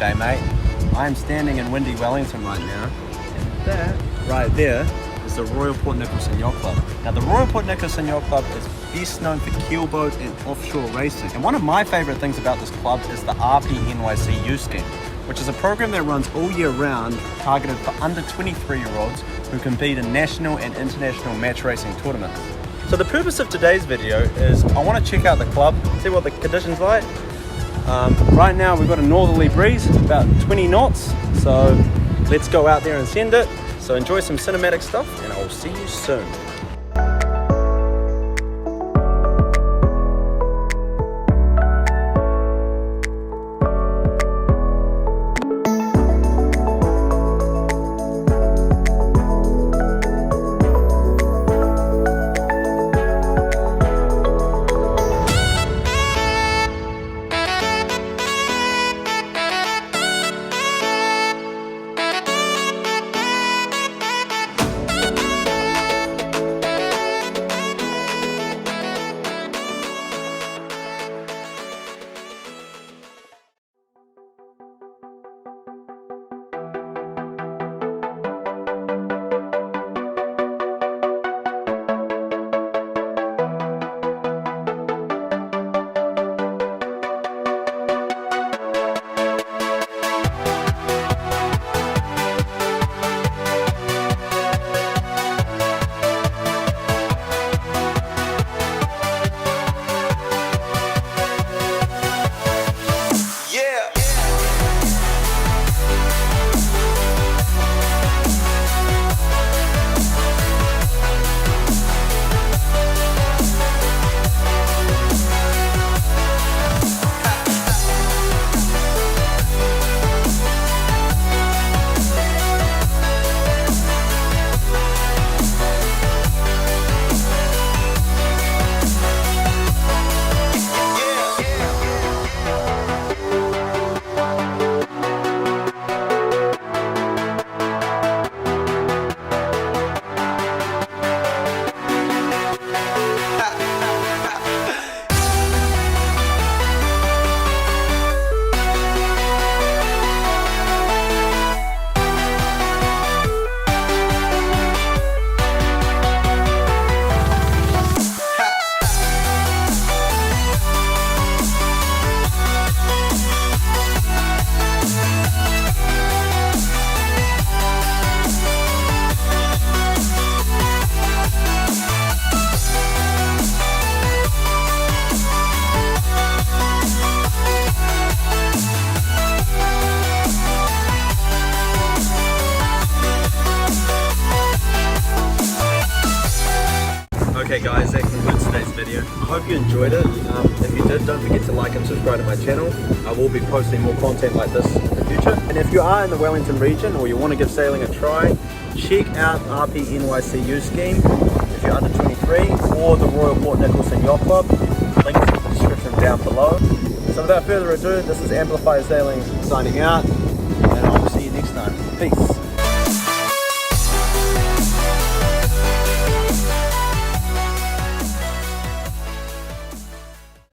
G'day mate, I am standing in windy Wellington right now, and that right there is the Royal Port Nicholson Yacht Club. Now the Royal Port Nicholson Yacht Club is best known for keelboat and offshore racing, and one of my favourite things about this club is the RPNYC youth scheme, which is a program that runs all year round targeted for under 23-year-olds who compete in national and international match racing tournaments. So the purpose of today's video is I want to check out the club, see what the conditions like. Right now we've got a northerly breeze, about 20 knots, so let's go out there and send it. So enjoy some cinematic stuff and I'll see you soon. Okay guys, that concludes today's video. I hope you enjoyed it. If you did, don't forget to like and subscribe to my channel. I will be posting more content like this in the future. And if you are in the Wellington region or you want to give sailing a try, check out RPNYC youth scheme if you're under 23, or the Royal Port Nicholson Yacht Club. Links in the description down below. So without further ado, this is Amplifier Sailing signing out, and I'll see you next time. Peace.